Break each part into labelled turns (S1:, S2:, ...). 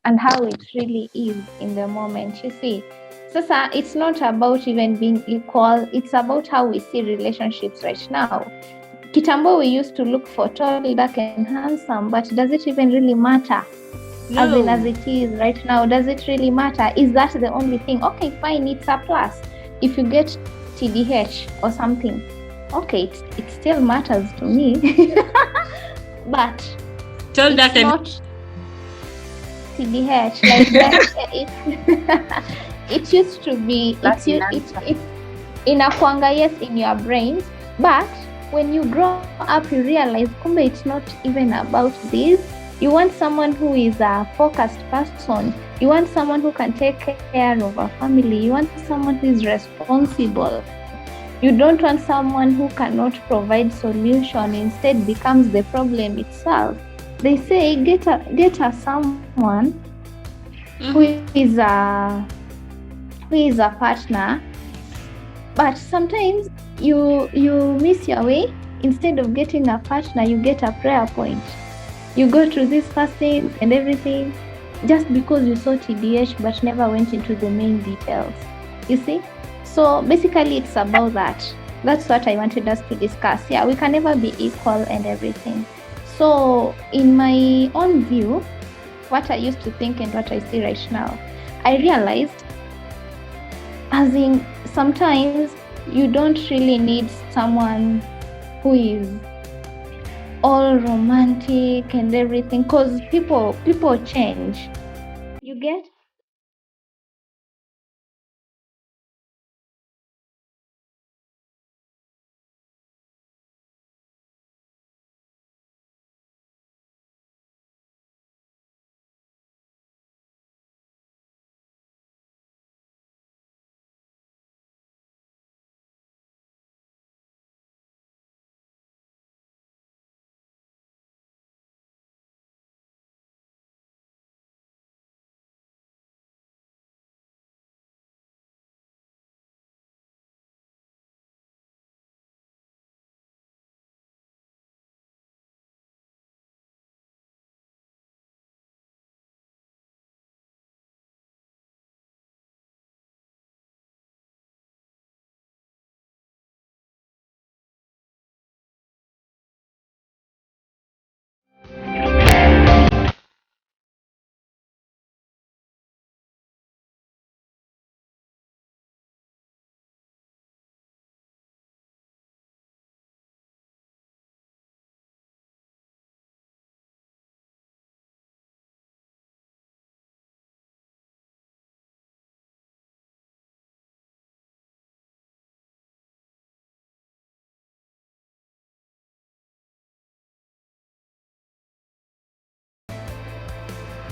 S1: and how it really is in the moment. You see, Sasa, it's not about even being equal. It's about how we see relationships right now. Kitambo, we used to look for tall, dark, and handsome, but does it even really matter?
S2: No.
S1: As in, as it is right now, does it really matter? Is that the only thing? Okay, fine, it's a plus. If you get TDH or something, okay, it still matters to me. But
S2: tall, dark,
S1: it's not TDH. It used to be. It inakwanga yes in your brains, but when you grow up, you realize, kumbe, it's not even about this. You want someone who is a focused person. You want someone who can take care of a family. You want someone who is responsible. You don't want someone who cannot provide solution, instead becomes the problem itself. They say get a someone who is a partner, but sometimes you miss your way. Instead of getting a partner, you get a prayer point. You go through this fasting and everything just because you saw TDH but never went into the main details. You see? So basically it's about that. That's what I wanted us to discuss. Yeah, we can never be equal and everything. So in my own view, what I used to think and what I see right now, I realized, as in, sometimes you don't really need someone who is all romantic and everything, because people change. You get?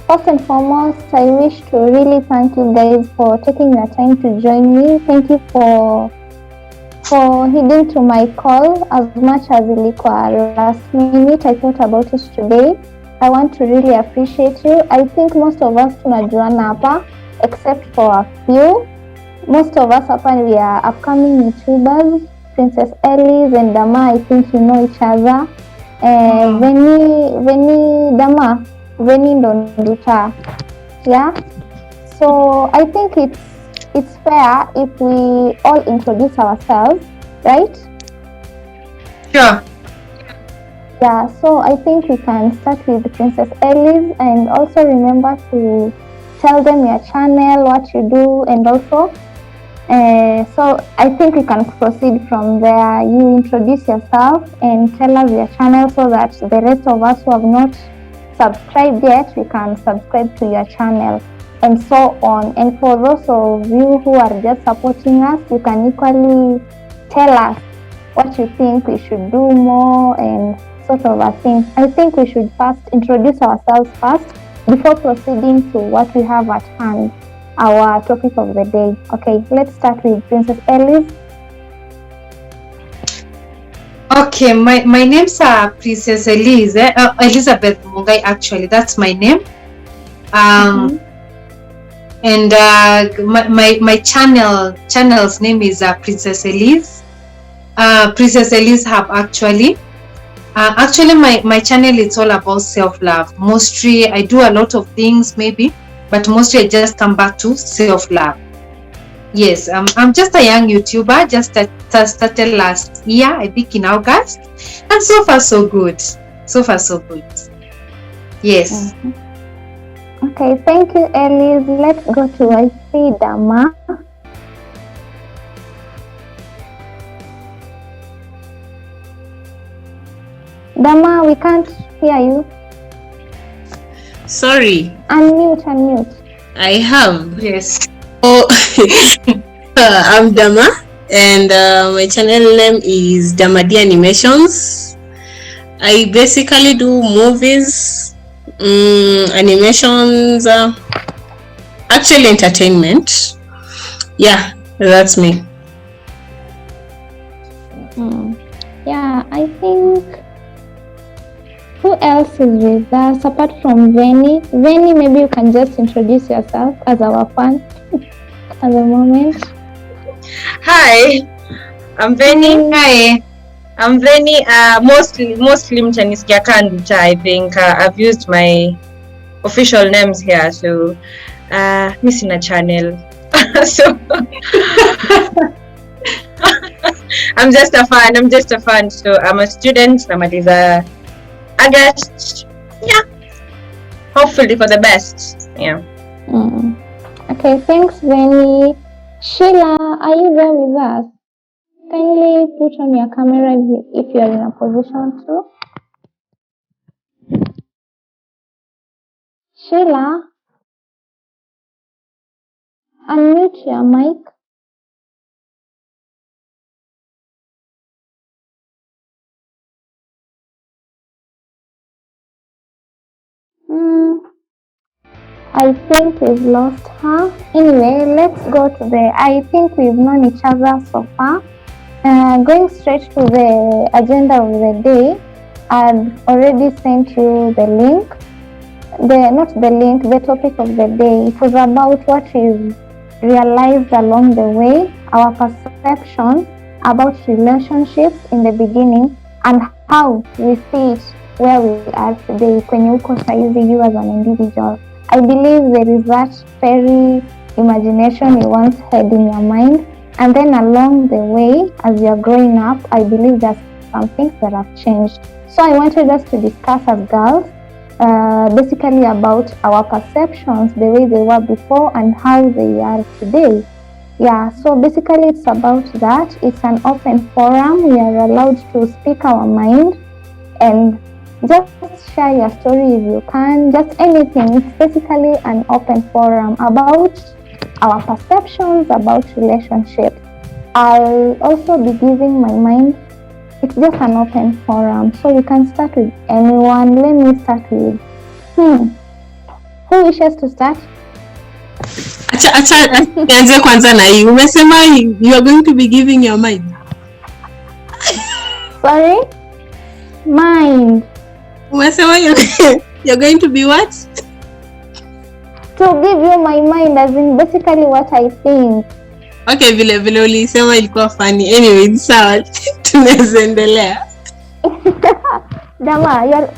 S1: First and foremost, I wish to really thank you guys for taking your time to join me. Thank you for heeding to my call. As much as ilikuwa last minute, I thought about it today. I want to really appreciate you. I think most of us tunajuana hapa, except for a few. Most of us hapa, we are upcoming YouTubers. Princess Elise and Dama, I think you know each other. Veni Dama, Veni Ndonduta. Yeah. So I think it's fair if we all introduce ourselves, right?
S2: Sure.
S1: Yeah, so I think we can start with Princess Elise, and also remember to tell them your channel, what you do, and also so I think we can proceed from there. You introduce yourself and tell us your channel so that the rest of us who have not subscribed yet, we can subscribe to your channel, and so on. And for those of you who are just supporting us, you can equally tell us what you think we should do more and sort of a thing. I think we should first introduce ourselves first before proceeding to what we have at hand, our topic of the day. Okay, let's start with Princess Elise.
S2: Okay, my name's Princess Elise, Elizabeth Mungai, actually, that's my name. And my channel's name is Princess Elise. Princess Elise Hub, actually. Actually, my channel is all about self-love. Mostly, I do a lot of things, maybe, but mostly I just come back to self-love. Yes, I'm just a young YouTuber, just started last year, I think in August, and so far so good. So far so good. Yes.
S1: Okay, thank you, Elise. Let's go to I see Dama. Dama, we can't hear you.
S3: Sorry.
S1: Unmute.
S3: I have.
S2: Yes.
S3: Oh, I'm Dama, and my channel name is Damadi Animations. I basically do movies, animations, actually entertainment. Yeah, that's me.
S1: Yeah, I think who else is with us apart from Veni? Veni, maybe you can just introduce yourself as our fan at the moment.
S4: Hi, I'm Veni.
S2: Hi.
S4: I'm Veni. Mostly mtanisikia Kanduta. I think I've used my official names here. So, mi sina channel. So, I'm just a fan. So, I'm a student. Namaliza August. Yeah. Hopefully for the best. Yeah.
S1: Okay, thanks, Veni. Sheila, are you there with us? Kindly put on your camera if you are in a position to. Sheila, unmute your mic. I think we've lost her. Anyway, let's go to I think we've known each other so far. Going straight to the agenda of the day, I've already sent you the link. The topic of the day. It was about what we've realized along the way, our perception about relationships in the beginning, and how we see it where we are today, kwenye uko saizi you as an individual. I believe there is that fairy imagination you once had in your mind, and then along the way, as you're growing up, I believe there's some things that have changed. So I wanted us to discuss as girls, basically about our perceptions, the way they were before and how they are today. Yeah, so basically it's about that. It's an open forum. We are allowed to speak our mind and just share your story if you can, just anything. It's basically an open forum about our perceptions about relationships. I'll also be giving my mind. It's just an open forum, so you can start with anyone. Let me start with who wishes to start?
S3: Acha nianze kwanza na hii. Umesema you are going to be giving your mind.
S1: Sorry? Mind.
S3: Umesema you're going to be what?
S1: To give you my mind, as in basically what I think.
S3: Okay, vile ulisema ilikuwa funny. Anyway, sawa. Tunaweza endelea.
S1: Dama, you're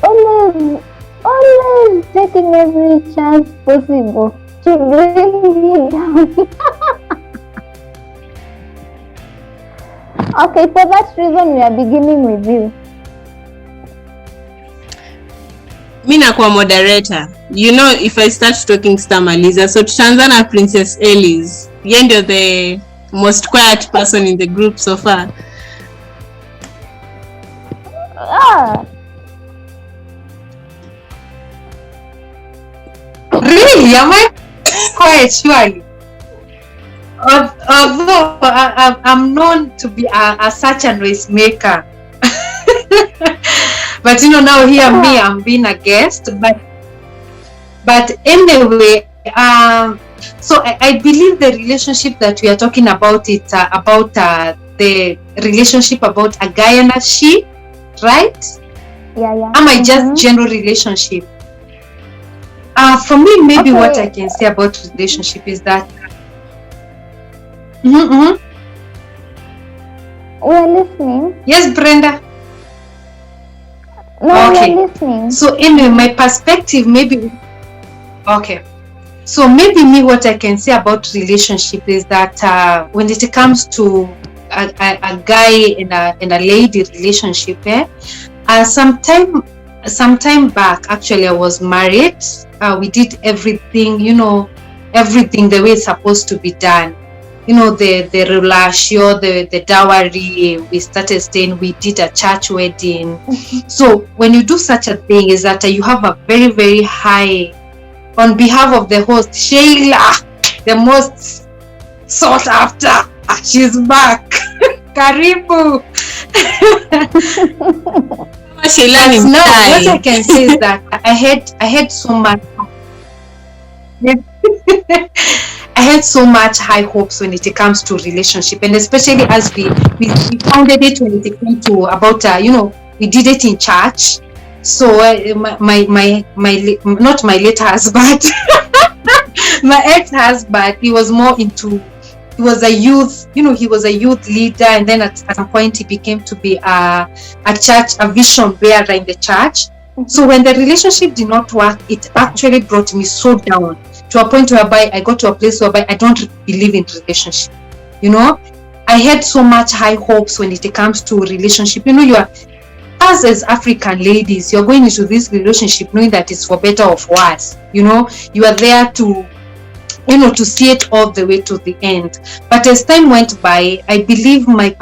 S1: always taking every chance possible to bring me down. Okay, for that reason we are beginning with you.
S3: Mi nakuwa moderator. You know, if I start talking stamaliza, so tutaanza na Princess Elise. Yeye ndio the most quiet person in the group so far.
S2: Really? Am I quiet? Surely. Although I'm known to be a search and noise maker. But now here I'm being a guest. But anyway, so I believe the relationship that we are talking about, it's about the relationship about a guy and a she, right?
S1: Yeah.
S2: Am I just general relationship? For me, maybe what I can say about relationship is that
S1: we're listening.
S2: Yes, Brenda.
S1: No,
S2: Okay.
S1: you're listening.
S2: So anyway, my perspective maybe. Okay. So maybe me, what I can say about relationship is that when it comes to a guy and a lady relationship, sometime back, actually, I was married. We did everything, everything the way it's supposed to be done. The relatio, the dowry. We started staying. We did a church wedding. So when you do such a thing, is that you have a very, very high, on behalf of the host, Sheila, the most sought after. She's back. Karibu.
S3: Sheila
S2: Now, what I can say is that I had so much. I had so much high hopes when it comes to relationship, and especially as we founded it when it came to about we did it in church. So my not my late husband, my ex-husband, he was more into. He was a youth, he was a youth leader, and then at some point he became to be a vision bearer in the church. So when the relationship did not work, it actually brought me so down to a point whereby I got to a place whereby I don't believe in relationship. I had so much high hopes when it comes to relationship. You are, as African ladies, you're going into this relationship knowing that it's for better or for worse. You are there to to see it all the way to the end. But as time went by, I believe my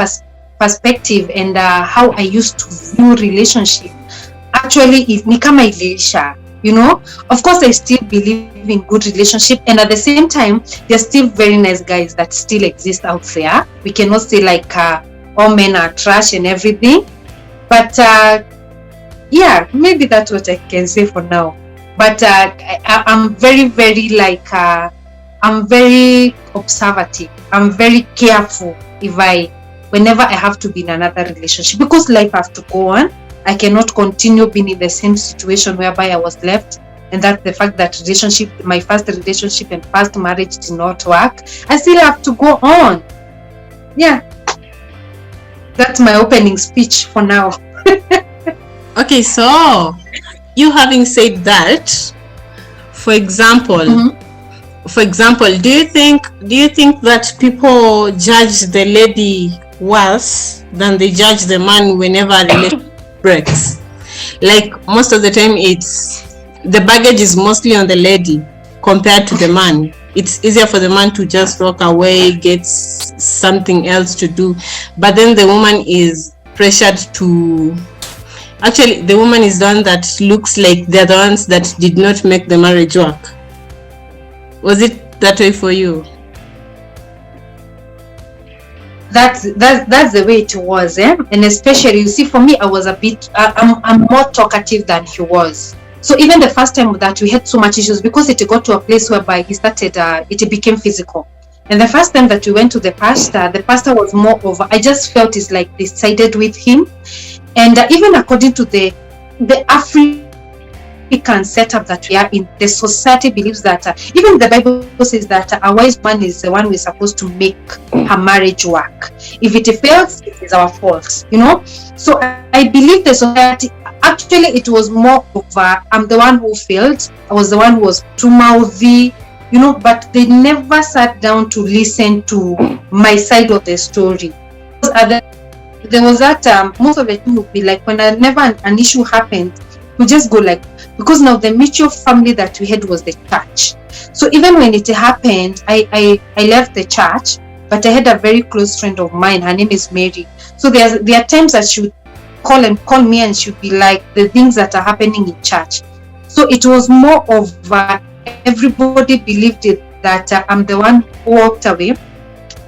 S2: perspective and how I used to view relationship actually is nikama ilisha. Of course I still believe in good relationship, and at the same time there's still very nice guys that still exist out there. We cannot say like all men are trash and everything, but yeah, maybe that's what I can say for now. But I'm very, very I'm very observative. I'm very careful whenever I have to be in another relationship, because life has to go on. I cannot continue being in the same situation whereby I was left, and that's the fact that my first relationship and first marriage did not work. I still have to go on. Yeah, that's my opening speech for now.
S3: Okay, so you having said that, for example, do you think that people judge the lady worse than they judge the man whenever a relationship breaks? Like most of the time, it's the baggage is mostly on the lady compared to the man. It's easier for the man to just walk away, get something else to do, but then the woman is pressured to. Actually, the woman is the one that looks like they're the ones that did not make the marriage work. Was it that way for you?
S2: That's the way it was, and especially, you see, for me, I was a bit I'm more talkative than he was. So even the first time that we had so much issues, because it got to a place whereby he started it became physical. And the first time that we went to the pastor was more over, I just felt it's like they sided with him. And even according to the African setup that we are in, the society believes that even the Bible says that a wise man is the one who is supposed to make her marriage work. If it fails, it is our fault, So I believe the society, actually it was more of I'm the one who failed, I was the one who was too mouthy, but they never sat down to listen to my side of the story. There was that most of the time would be like, whenever an issue happened, we just go like, because now the mutual family that we had was the church. So even when it happened, I left the church, but I had a very close friend of mine. Her name is Mary. So there are times that she would call me, and she would be like, the things that are happening in church. So it was more of everybody believed it that I'm the one who walked away.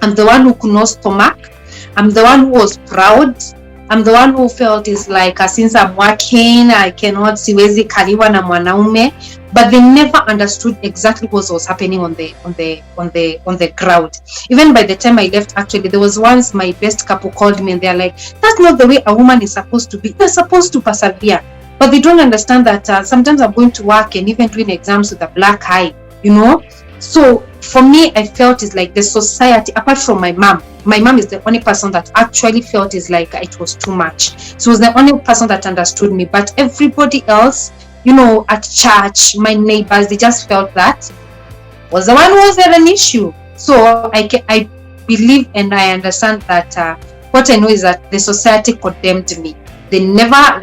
S2: I'm the one who could not stomach. I'm the one who was proud. I'm the one who felt it's like since I'm working, I cannot siwezi kaliwa na mwanaume. But they never understood exactly what was happening on the ground. Even by the time I left, actually, there was once my best couple called me, and they're like, that's not the way a woman is supposed to be. You're supposed to persevere. But they don't understand that sometimes I'm going to work and even doing exams with a black eye, So for me, I felt it's like the society, apart from my mom, my mom is the only person that actually felt is like it was too much. She was the only person that understood me, but everybody else, you know, at church, my neighbors, they just felt that was the one who was there an issue. So I believe and I understand that what I know is that the society condemned me. They never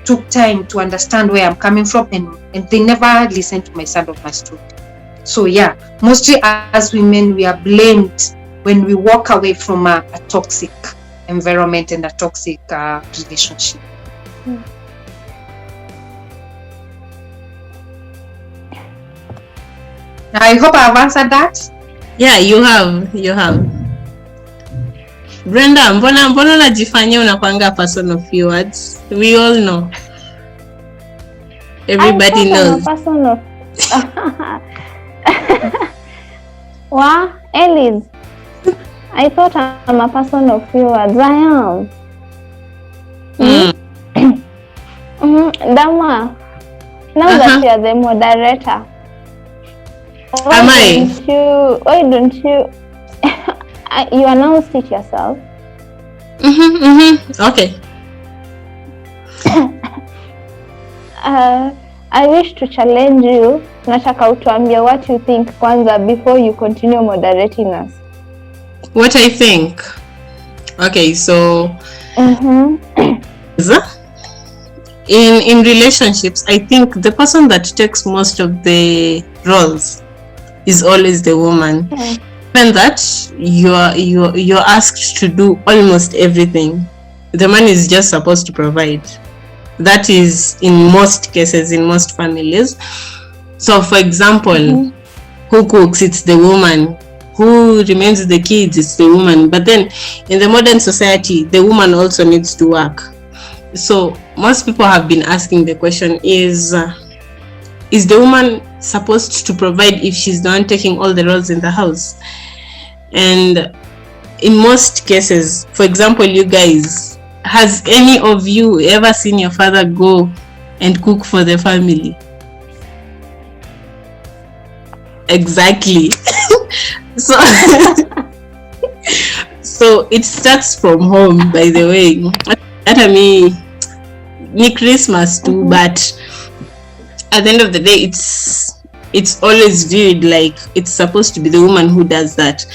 S2: took time to understand where I'm coming from, and they never listened to my side of my story. So yeah, mostly as women, we are blamed when we walk away from a toxic environment and a toxic relationship. I hope I have answered that.
S3: Yeah, you have. Brenda, mbona unajifanyia unakwanga person of few words? We all know. Everybody knows.
S1: Person of Wow, Elise. I thought I'm a person of few words. I am. Dama, now that you are the moderator, why don't you you announced it yourself.
S3: Okay.
S1: I wish to challenge you. Nataka utuambie what you think kwanza before you continue moderating us.
S3: What I think? Okay, so in relationships, I think the person that takes most of the roles is always the woman. Even that you're asked to do almost everything, the man is just supposed to provide. That is in most cases, in most families. So for example, who cooks? It's the woman. Who remains the kids? It's the woman. But then in the modern society, the woman also needs to work. So most people have been asking the question, is the woman supposed to provide if she's the one taking all the roles in the house? And in most cases, for example, you guys, has any of you ever seen your father go and cook for the family? Exactly. So it starts from home, by the way. That I mean, Christmas too, but at the end of the day, it's always viewed like it's supposed to be the woman who does that.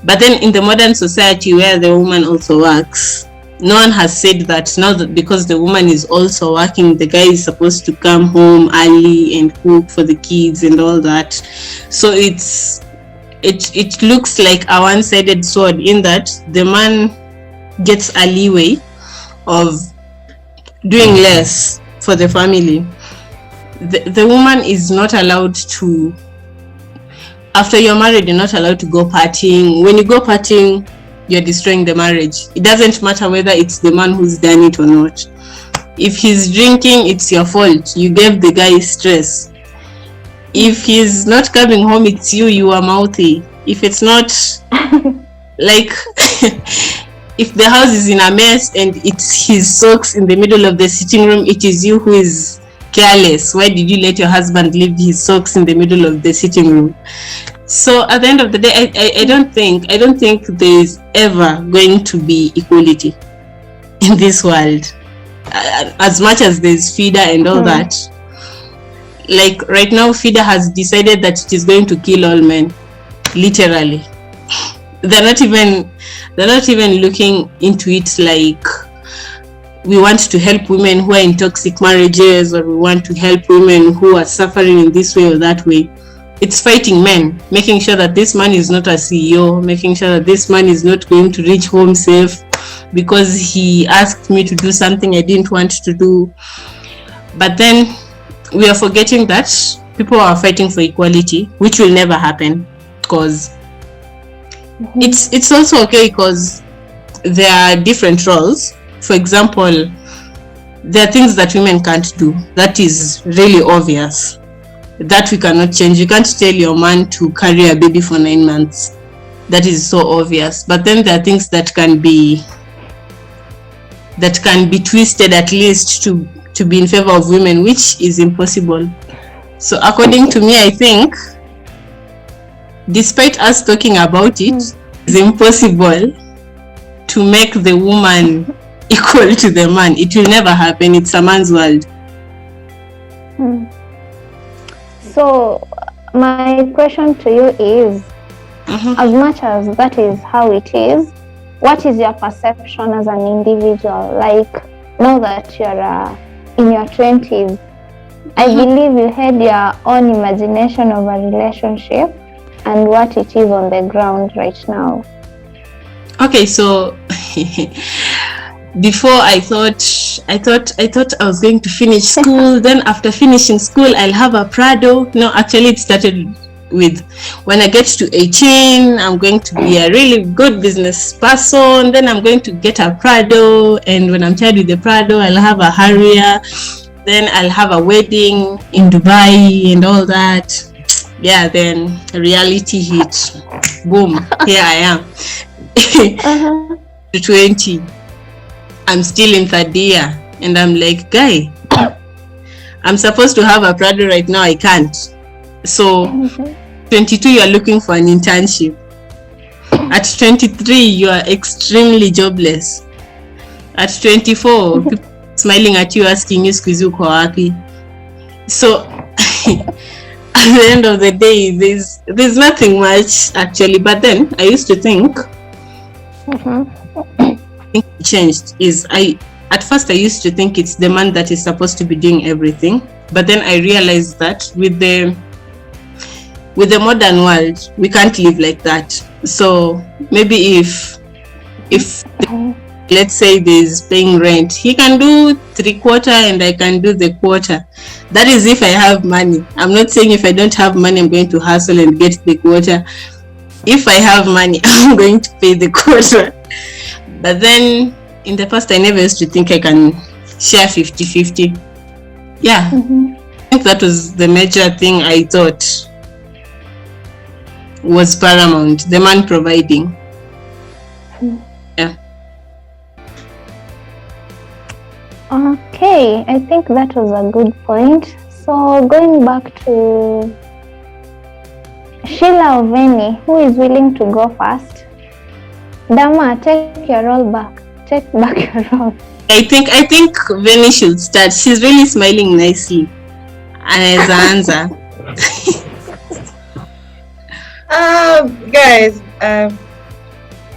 S3: But then in the modern society where the woman also works, no one has said that now that because the woman is also working, the guy is supposed to come home early and cook for the kids and all that. So it looks like a one-sided sword in that the man gets a leeway of doing less for the family. The woman is not allowed to, after you're married, you're not allowed to go partying. When you go partying, you're destroying the marriage. It doesn't matter whether it's the man who's done it or not. If he's drinking, it's your fault. You gave the guy stress. If he's not coming home, it's you are mouthy. If it's not like if the house is in a mess and it's his socks in the middle of the sitting room, it is you who is careless. Why did you let your husband leave his socks in the middle of the sitting room? So at the end of the day, I don't think there's ever going to be equality in this world. As much as there's FIDA and all that, like right now, FIDA has decided that it is going to kill all men. Literally, they're not even looking into it like we want to help women who are in toxic marriages, or we want to help women who are suffering in this way or that way. It's fighting men, making sure that this man is not a CEO, making sure that this man is not going to reach home safe because he asked me to do something I didn't want to do. But then we are forgetting that people are fighting for equality, which will never happen, because it's also okay because there are different roles. For example, there are things that women can't do. That is really obvious. That we cannot change. You can't tell your man to carry a baby for 9 months. That is so obvious. But then there are things that can be twisted at least to be in favor of women, which is impossible. So according to me, I think despite us talking about it, It's impossible to make the woman equal to the man. It will never happen. It's a man's world.
S1: So my question to you is, as much as that is how it is, what is your perception as an individual? Like, now that you're in your 20s, I believe you had your own imagination of a relationship and what it is on the ground right now.
S3: Okay, so before I thought I was going to finish school. Then after finishing school, I'll have a Prado. No, actually it started with when I get to 18, I'm going to be a really good business person. Then I'm going to get a Prado, and when I'm tired with the Prado, I'll have a Harrier. Then I'll have a wedding in Dubai and all that. Yeah, then reality hit. Boom, here I am. To 20. I'm still in third year, and I'm like, guy, I'm supposed to have a Prado right now. I can't. So 22, you are looking for an internship. At 23, you are extremely jobless. At 24, people smiling at you, asking you, "Squeeze uko wapi?" So at the end of the day, there's nothing much actually. But then I used to think, it changed. At first I used to think it's the man that is supposed to be doing everything, but then I realized that with the modern world, we can't live like that. So maybe if let's say there's paying rent, he can do 3/4 and I can do the quarter. That is if I have money. I'm not saying if I don't have money, I'm going to hustle and get the quarter. If I have money, I'm going to pay the quarter. But then in the past, I never used to think I can share 50-50. Yeah, I think that was the major thing I thought was paramount, the man providing. Yeah.
S1: Okay, I think that was a good point. So going back to Sheila or Veni, who is willing to go first? Dama, take your role back. Take back your role.
S3: I think Veni should start. She's really smiling nicely. Anaanza.
S4: Guys,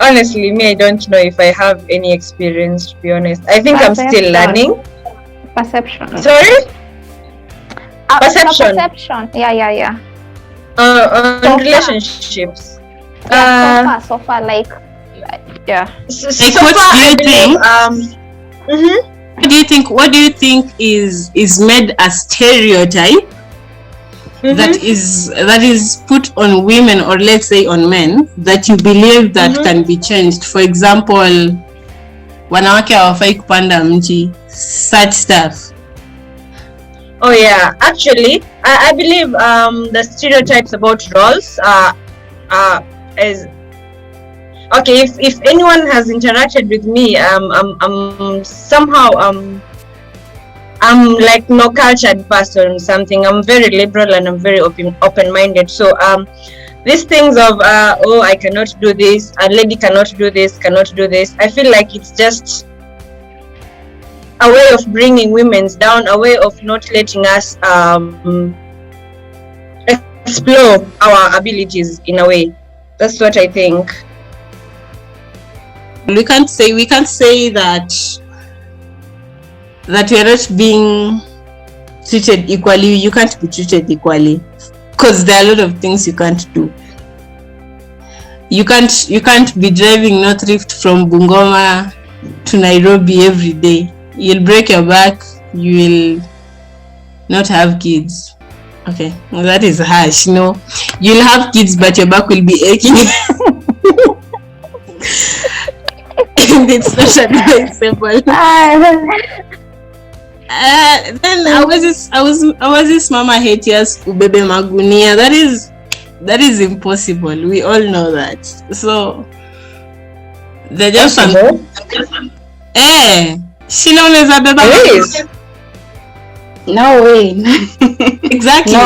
S4: honestly, me, I don't know if I have any experience, to be honest. I think I'm still learning.
S1: Perception.
S4: Sorry? Perception.
S1: Perception. Yeah.
S3: So
S4: relationships.
S1: So far, like, yeah.
S3: Like, what do you think? What do you think is made a stereotype that is put on women, or let's say on men, that you believe that can be changed? For example, wanawake hawafai kupanda mti, such stuff.
S4: Oh yeah, actually, I believe the stereotypes about roles is okay. If anyone has interacted with me, I'm somehow I'm like no cultured person. Something, I'm very liberal and I'm very open-minded. So these things of I cannot do this, a lady cannot do this. I feel like it's just a way of bringing women down, a way of not letting us explore our abilities in a way. That's what I think.
S3: We can't say that we are not being treated equally. You can't be treated equally because there are a lot of things you can't do. You can't be driving North Rift from Bungoma to Nairobi every day. You'll break your back. You will not have kids. Okay, well, that is harsh. No, you'll have kids, but your back will be aching. And it's not advisable. Then I was this mama haters ubebe magunia. That is impossible. We all know that. So they just Sheila unaweza beba.
S2: No way.
S3: Exactly.
S2: No.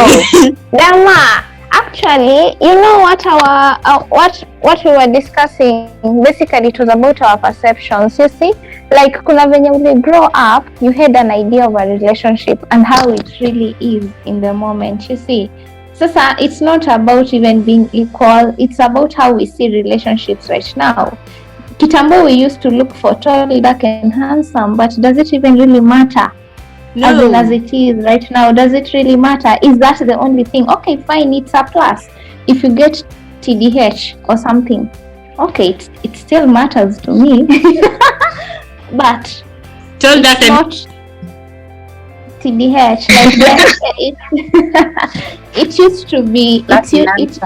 S1: Dama, Actually, you know what what we were discussing, basically it was about our perceptions. You see, like when you grow up, you had an idea of a relationship and how it really is in the moment. You see, so it's not about even being equal. It's about how we see relationships right now. Kitambo, we used to look for tall, dark, and handsome, but does it even really matter?
S3: No.
S1: As it is right now, does it really matter? Is that the only thing? Okay, fine, it's a plus. If you get TDH or something, okay, it still matters to me. But
S3: Tell that
S1: it's not TDH. It used to be. It's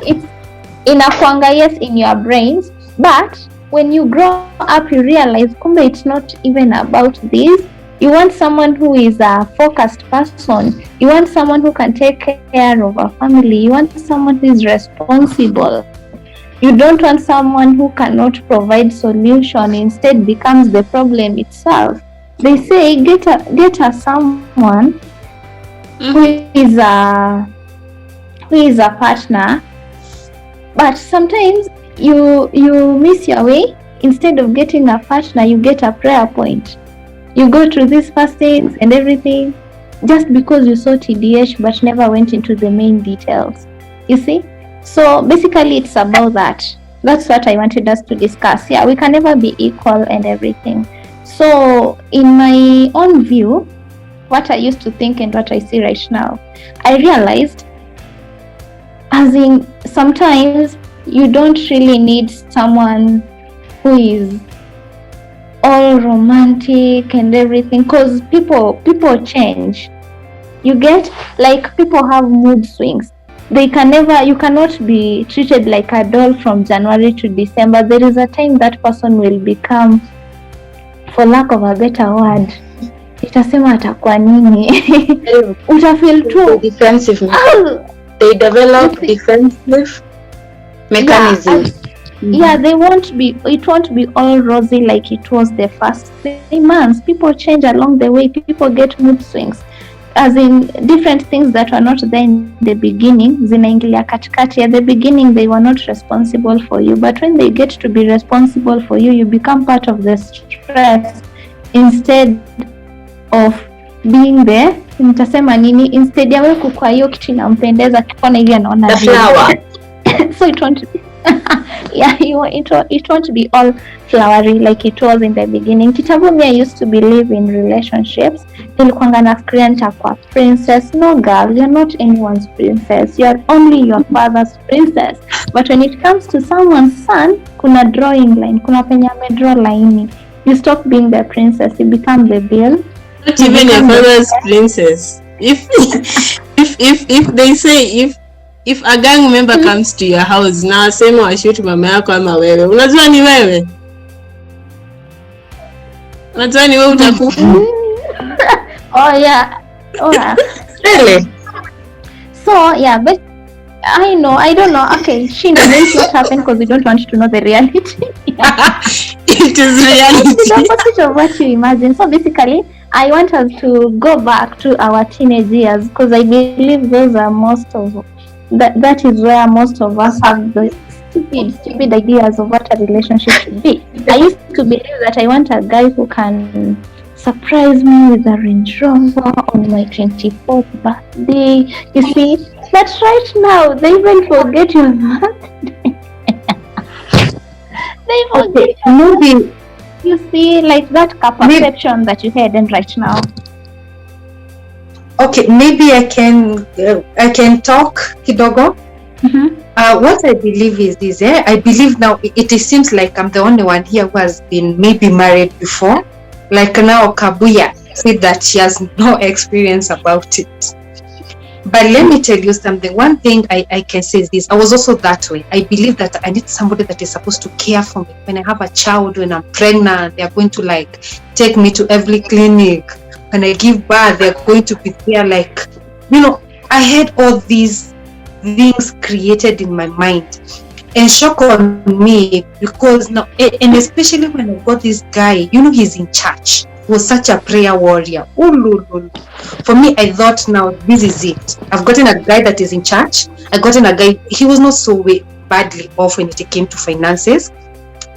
S1: inakwanga, yes, in your brains, but when you grow up, you realize kumbe it's not even about this. You want someone who is a focused person. You want someone who can take care of a family. You want someone who is responsible. You don't want someone who cannot provide solution, instead becomes the problem itself. They say get a someone who is a partner, but sometimes you miss your way. Instead of getting a partner, you get a prayer point. You go through these fastings and everything just because you saw TDH but never went into the main details. You see? So basically it's about that. That's what I wanted us to discuss. Yeah, we can never be equal and everything. So in my own view, what I used to think and what I see right now, I realized, as in, sometimes you don't really need someone who is all romantic and everything, because people change. You get, like, people have mood swings. You cannot be treated like a doll from January to December. There is a time that person will become, for lack of a better word, itasema atakuwa nini, utafeel too
S4: defensive. They develop defensive mechanisms.
S1: Yeah, it won't be all rosy like it was the first 3 months. People change along the way. People get mood swings, as in different things that were not there in the beginning zinaingilia katikati. At the beginning they were not responsible for you, but when they get to be responsible for you, you become part of the stress instead of being there. Nitasema nini, instead ya wewe kukua hiyo kitu inampendeza, kipona hivi anaona
S4: the flower.
S1: So it won't yeah, it won't be all flowery like it was in the beginning. Kitambo, me, I used to believe in relationships. Nilikuanga nafikiria nitakuwa princess. No girl, you're not anyone's princess. You're only your father's princess. But when it comes to someone's son, kuna drawing line, kuna penye amedraw line. You stop being the princess, you become the bill.
S3: Not even your father's princess. If they say if a gang member comes to your house na sema washoot mama yako ama wewe, unajua ni wewe? Unajua ni wewe utakufa?
S1: Oh yeah.
S4: Really?
S1: So yeah, but I don't know. Okay, Shin, this what happened because we don't want to know the reality.
S3: It is reality.
S1: It's the opposite of what you imagine. So basically, I want us to go back to our teenage years, because I believe those are that is where most of us have the stupid ideas of what a relationship should be. I used to believe that I want a guy who can surprise me with a Range Rover on my 24th birthday. You see, but right now they even forget your birthday. They forget.
S2: Maybe.
S1: You see, like that perception that you had, and right now.
S2: Okay, maybe I can talk kidogo.
S1: Mm-hmm.
S2: What I believe is this. I believe now it seems like I'm the only one here who has been maybe married before. Like now, Kabuya said that she has no experience about it. But let me tell you something. One thing I can say is this. I was also that way. I believe that I need somebody that is supposed to care for me. When I have a child, when I'm pregnant, they're going to like take me to every clinic. When I give birth, they're going to be there. Like, I had all these things created in my mind. And shock on me because now, and especially when I got this guy, he's in church. was such a prayer warrior. For me, I thought, now this is it. I've gotten a guy that is in church. I gotten a guy, he was not so badly off when it came to finances.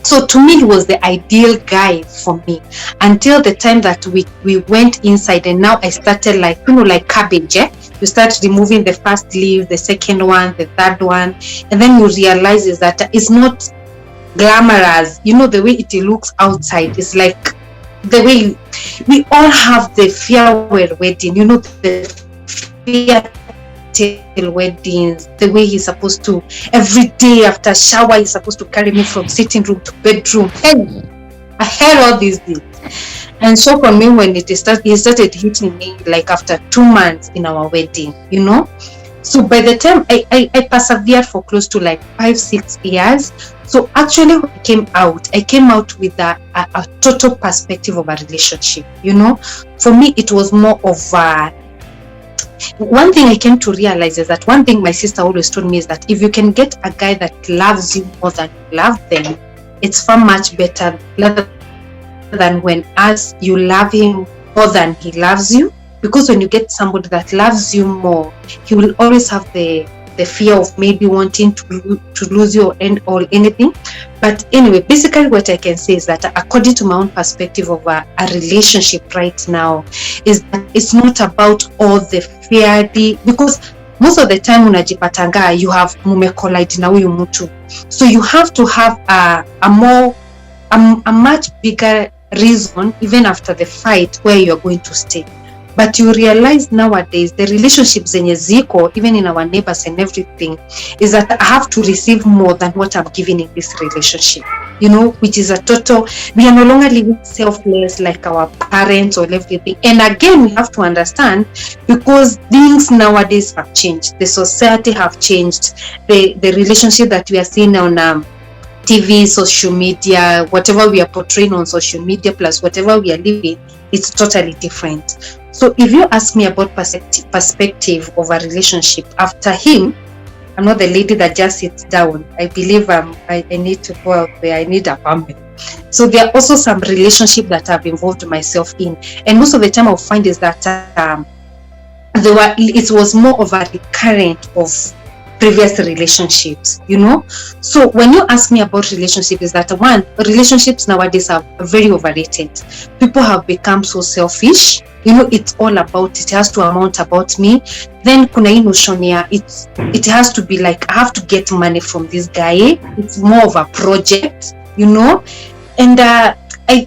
S2: So to me, he was the ideal guy for me until the time that we went inside, and now I started like, like cabbage. You start removing the first leaf, the second one, the third one, and then you realize is that it's not glamorous. The way it looks outside is like the way we all have the farewell wedding. The fairy weddings, the way he's supposed to, every day after shower, he's supposed to carry me from sitting room to bedroom. And I heard all these things. And so for me, when he started hitting me like after 2 months in our wedding, So by the time I persevered for close to like 5-6 years. So actually when I came out with a total perspective of a relationship. For me, it was more of one thing I came to realize is that one thing my sister always told me is that if you can get a guy that loves you more than you love them, it's far much better than when as you love him more than he loves you. Because when you get somebody that loves you more, he will always have the fear of maybe wanting to lose you or anything. But anyway, basically what I can say is that according to my own perspective of a relationship right now, is that it's not about all the fairy, because most of the time unajipatanga you have mumekolide na huyu mtu, so you have to have a much bigger reason even after the fight where you are going to stay. But you realize nowadays the relationships zenye ziko even in our neighbors and everything is that I have to receive more than what I'm giving in this relationship, which is a total, we are no longer living selfless like our parents or everything. And again, we have to understand, because things nowadays have changed, the society have changed, the relationship that we are seeing on TV, social media, whatever we are portraying on social media plus whatever we are living, it's totally different. So if you ask me about perspective of a relationship, after him, I'm not the lady that just sits down. I believe I need to go out there. I need a family. So there are also some relationship that I've involved myself in, and most of the time I'll find is that it was more of a recurrent of previous relationships, So when you ask me about relationships, is that relationships nowadays are very overrated. People have become so selfish. It's all about, it has to amount about me. Then kuna hii notion ya it has to be like I have to get money from this guy. It's more of a project, And I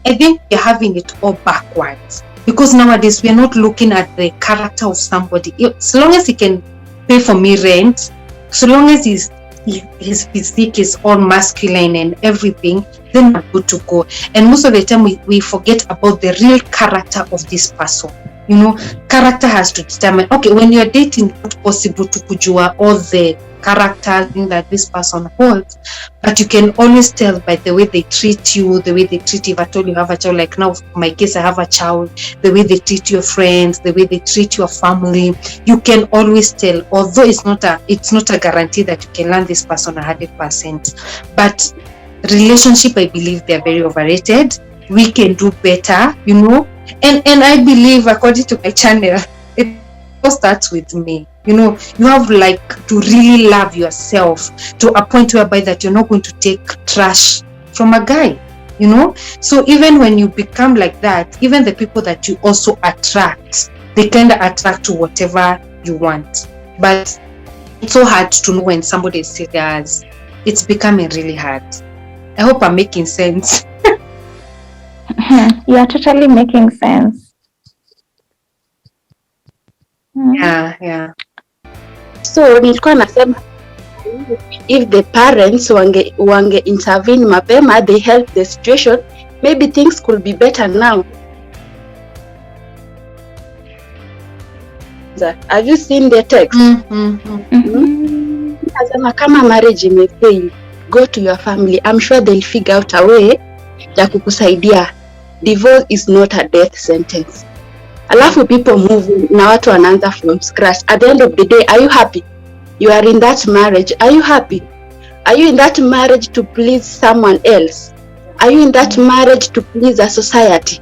S2: think we're having it all backwards, because nowadays we're not looking at the character of somebody. As long as he can pay for me rent, so long as his physique is all masculine and everything, then I'm good to go. And most of the time we forget about the real character of this person. Character has to determine, okay, when you're dating, it's not possible to kujua all the characters that this person holds, but you can always tell by the way they treat you, the way they treat you. If at all you have a child, like now in my case I have a child, the way they treat your friends, the way they treat your family, you can always tell. Although it's not a guarantee that you can learn this person 100%, but relationship, I believe they're very overrated. We can do better, and I believe, according to my channel, it all starts with me. You have like to really love yourself to a point whereby that you're not going to take trash from a guy, So even when you become like that, even the people that you also attract, they kind of attract to whatever you want. But it's so hard to know when somebody is serious. It's becoming really hard. I hope I'm making sense.
S1: You are totally making sense.
S2: Yeah.
S5: So nilikuwa nasema if the parents wange intervene mapema, they help the situation, maybe things could be better now. Have you seen the text? Nasema kama marriage imefail, go to your family. I'm sure they'll figure out a way ya kukusaidia. Divorce is not a death sentence. Alafu people move na watu wanaanza from scratch. At the end of the day, are you happy? You are in that marriage. Are you happy? Are you in that marriage to please someone else? Are you in that marriage to please a society?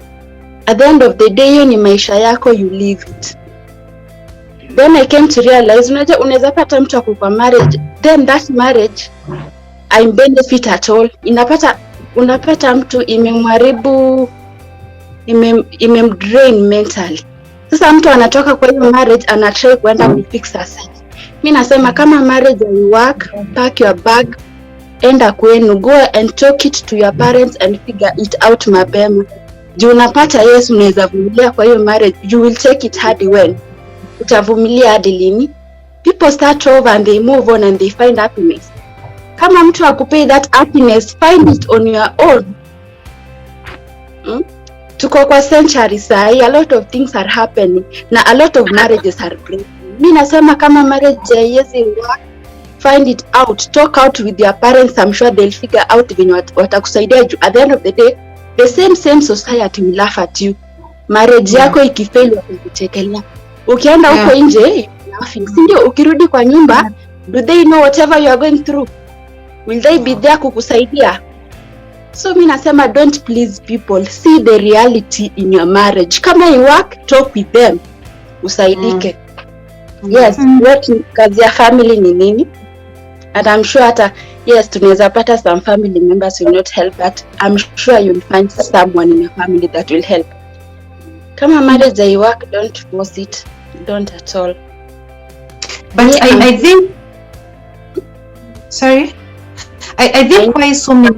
S5: at the end of the day hiyo ni maisha yako, you live it. Then I came to realize, unaweza pata mtu ako kwa marriage, then that marriage I'm benefit at all. Unapata mtu imemharibu, imemdrain mentally. Sasa mtu anatoka kwa hiyo marriage anatry kuenda kufix herself. Mimi nasema kama marriage will work, pack your bag, enda kwenu, go and talk it to your parents and figure it out mapema. Juu unapata yes, unaweza vumilia kwa hiyo marriage, you will take it hard when utavumilia hadi lini? People start over and they move on and they find happiness. Kama mtu akupay that happiness, find it on your own. Tuko kwa century sahi, a lot of things are happening na a lot of marriages are breaking. Mimi nasema kama marriage haiwezi work, find it out, talk out with your parents. I'm sure they'll figure out venye watakusaidia. At the end of the day, the same society will laugh at you. Marriage yako ikifail watakuchekelea. Ukienda huko nje, laughing. Sindio, ukirudi kwa nyumba, do they know whatever you are going through? Will they be there kukusaidia? So mimi nasema don't please people, see the reality in your marriage. Kama you work, talk with them, usaidike. Yes, what kazi ya family ni nini? And I'm sure hata yes, tunaweza pata some family members will not help, but I'm sure you'll find someone in your family that will help. Kama marriage I work, don't force it, don't at all.
S2: But I think, sorry, I think why so many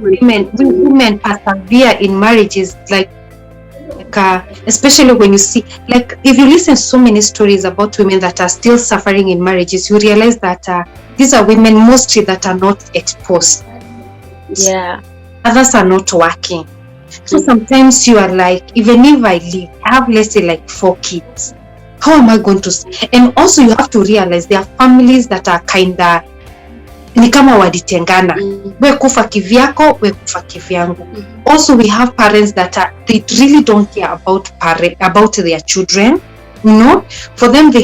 S2: women persevere in marriages, like especially when you see, like if you listen to so many stories about women that are still suffering in marriages, you realize that these are women mostly that are not exposed.
S5: Yeah.
S2: Others are not working. So sometimes you are like, even if I leave, I have, let's say, like 4 kids. How am I going to? And also you have to realize there are families that are kinda ni kama waditengana. We kufa kivyako, we kufa kivyangu. Also we have parents that are, they really don't care about their children. You know, for them they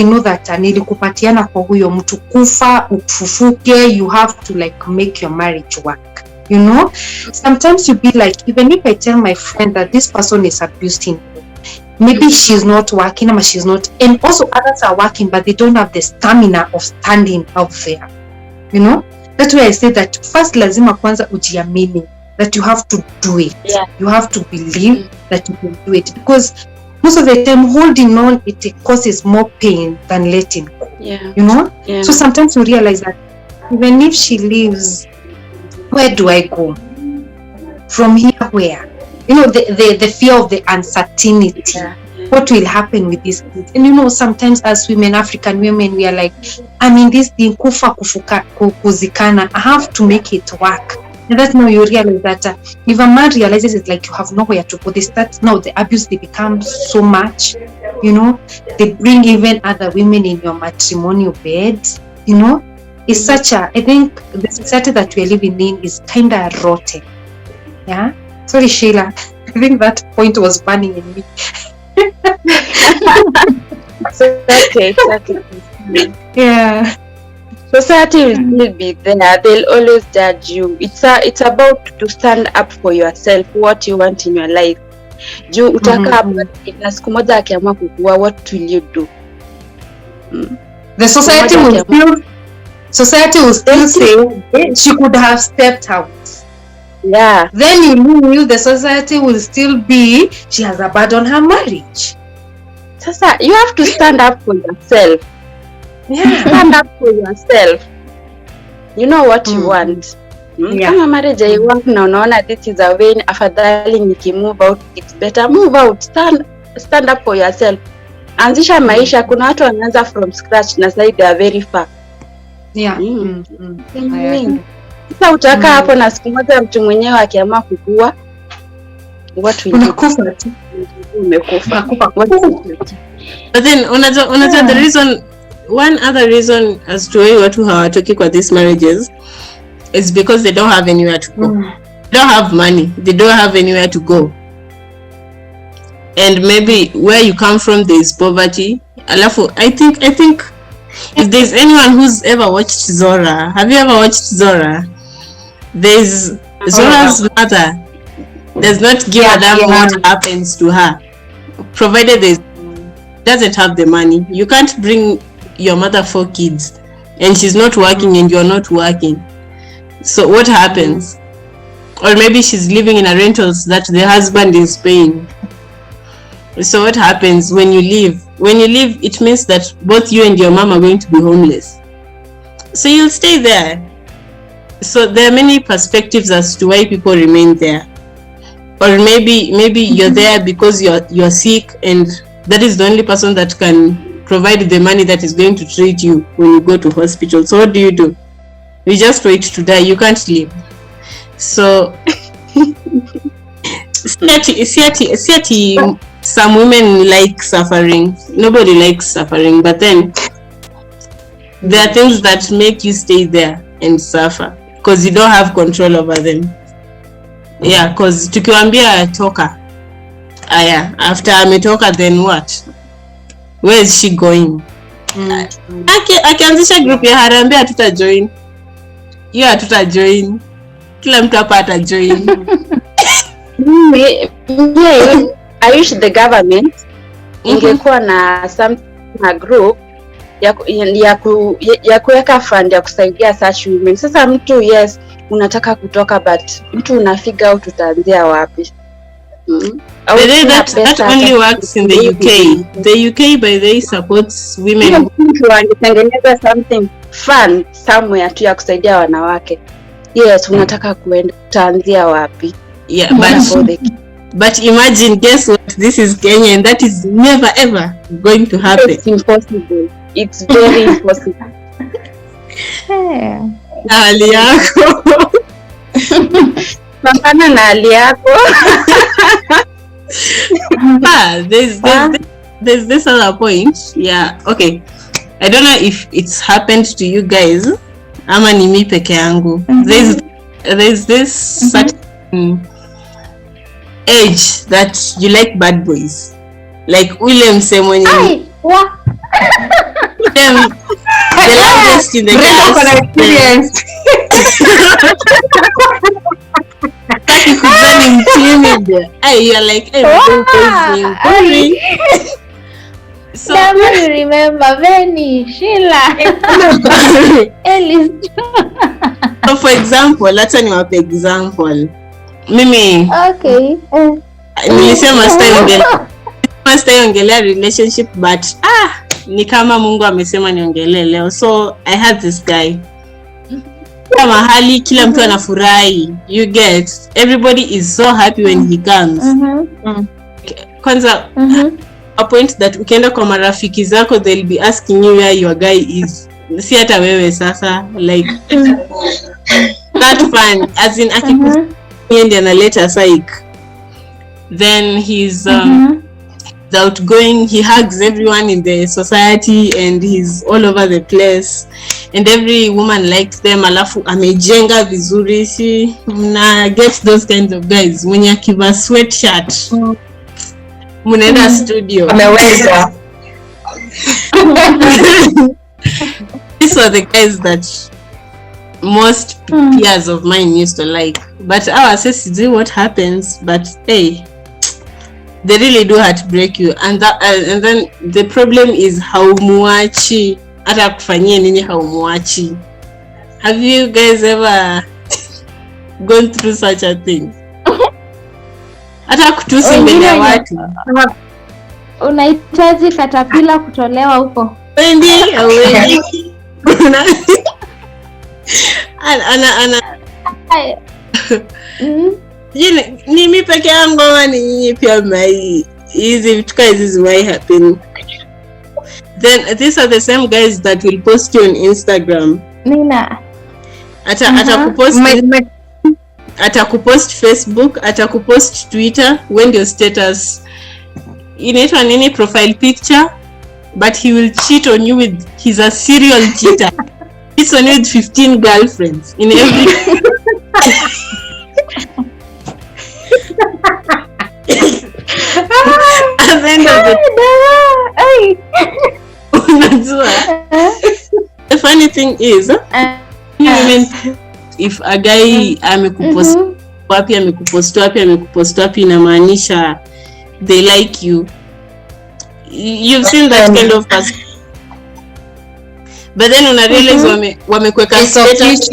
S2: know that nilikupatiana kwa huyo mtu, kufa ufufuke, you have to like make your marriage work. You know, sometimes you be like, even if I tell my friend that this person is abusing me, maybe she's not working or she's not, and also others are working but they don't have the stamina of standing out there. You know, that's why I say that first lazima kwanza ujiamini that you have to do it.
S5: Yeah.
S2: You have to believe that you can do it, because most of the time holding on, it causes more pain than letting go.
S5: Yeah.
S2: You know?
S5: Yeah.
S2: So sometimes you realize that even if she leaves, where do I go? From here, where? You know, the fear of the uncertainty.
S5: Yeah.
S2: What will happen with these kids? And you know, sometimes as women, African women, we are like, I mean, this thing, kufa kufuka kuzikana, I have to make it work. And that's now you realize that if a man realizes it's like you have nowhere to go, they start now the abuse, they become so much, you know, they bring even other women in your matrimonial bed, you know. It's such a, I think the society that we're living in is kind of rotten. Yeah. Sorry, Sheila. I think that point was burning in me.
S5: Exactly.
S2: Yeah.
S5: Society will still be there. They'll always judge you. It's about to stand up for yourself, what you want in your life. Juu utakaa na siku moja akiamua kukua, what will you do?
S2: The society will still say she could have stepped out.
S5: Yeah.
S2: Then you knew the society will still be, she has abandoned her marriage.
S5: Sasa, you have to stand up for yourself.
S2: Yeah.
S5: Stand up for yourself. You know what you want.
S2: Yeah.
S5: Kama marriage you want na unaona this is a way, afadhali niki move out, it's better. Move out. Stand up for yourself. Anzisha maisha. Kuna watu wanaanza from scratch na sasa they are very far.
S2: Yeah.
S5: Sasa utakaa hapo na siku moja mtu mwenyewe akiamua kukua, what will you do? Umekufa.
S3: But then unajua the reason, one other reason as to why watu hawatoki kwa these marriages is because they don't have anywhere to go. They don't have money. They don't have anywhere to go. And maybe where you come from there is poverty. Alafu, I think if there's anyone who's ever watched Zora, have you ever watched Zora? There's Zora's mother does not give a damn what happens to her. provided they doesn't have the money. You can't bring your mother 4 kids and she's not working and you're not working. So what happens? Or maybe she's living in a rentals that the husband is paying. So what happens when you leave? When you leave, it means that both you and your mom are going to be homeless. So you'll stay there. So there are many perspectives as to why people remain there. Or maybe you're there because you're sick and that is the only person that can provide the money that is going to treat you when you go to hospital. So what do? You just wait to die. You can't live. So some women like suffering. Nobody likes suffering, but then there are things that make you stay there and suffer because you don't have control over them. Yeah, because tukiwambia toka, after ametoka, then what? Where is she going? Akianzisha group ya harambee hatuta join. Kila mtu hapa ata join.
S5: I wish the government ingekuwa na a group ya kuweka fund ya kusaidia such women. Sasa mtu unataka kutoka but mtu una figure out utaanzia wapi?
S3: That only works in the UK. The UK by the way supports women.
S5: Wangetengeneza something fun somewhere tu ya kusaidia wanawake. Yes, unataka kuenda utaanzia wapi?
S3: Yeah, but imagine, guess what? This is Kenya and that is never ever going to happen.
S5: It's impossible. It's very impossible.
S3: Hali yako.
S5: Pambana na hali yako.
S3: There's this other point. Yeah, okay. I don't know if it's happened to you guys. Ama ni mimi peke yangu. There's this certain age that you like bad boys. Like William Semoni. The largest in the class.
S2: Experience.
S3: You're like, hey, so
S1: you remember Benny, Sheila, Ellis.
S3: So for example, let's say niwape example. Mimi.
S1: Okay.
S3: Nilisema ongelea relationship but ni kama Mungu amesema niongelee leo. So I had this guy. Kila mahali kila mtu anafurahi. You get, everybody is so happy when he comes. Kwanza a point that ukienda kwa marafiki zako they'll be asking you where your guy is. Si hata wewe sasa like that fun as in akienda analeta psych. Then he's outgoing, he hugs everyone in the society and he's all over the place and every woman likes them. Alafu amejenga vizuri. Si mna get those kinds of guys mwenye akiva sweatshirt munaenda studio
S2: Ameweza.
S3: These are the guys that most peers of mine used to like, but our says do what happens, but hey, they really do heartbreak you and then the problem is haumuachi hata kufanyia nini haumuachi. Have you guys ever gone through such a thing? Hata kutusi mbele ya watu
S1: unahitaji katapila kutolewa huko.
S3: Wendi ni mimi peke yangu ama ni nyinyi pia hizi vitu hizi ziwai happen? Then these are the same guys that will post you on Instagram.
S1: Nina
S3: atakupost Facebook, atakupost Twitter, when your status inaitwa nini, profile picture, but he will cheat on you with, he's a serial cheater. He's on you with 15 girlfriends in every at the end of the funny thing is women, if a guy amekupost wapi inamaanisha they like you. You've seen that kind of person. But then una realize wamekweka status.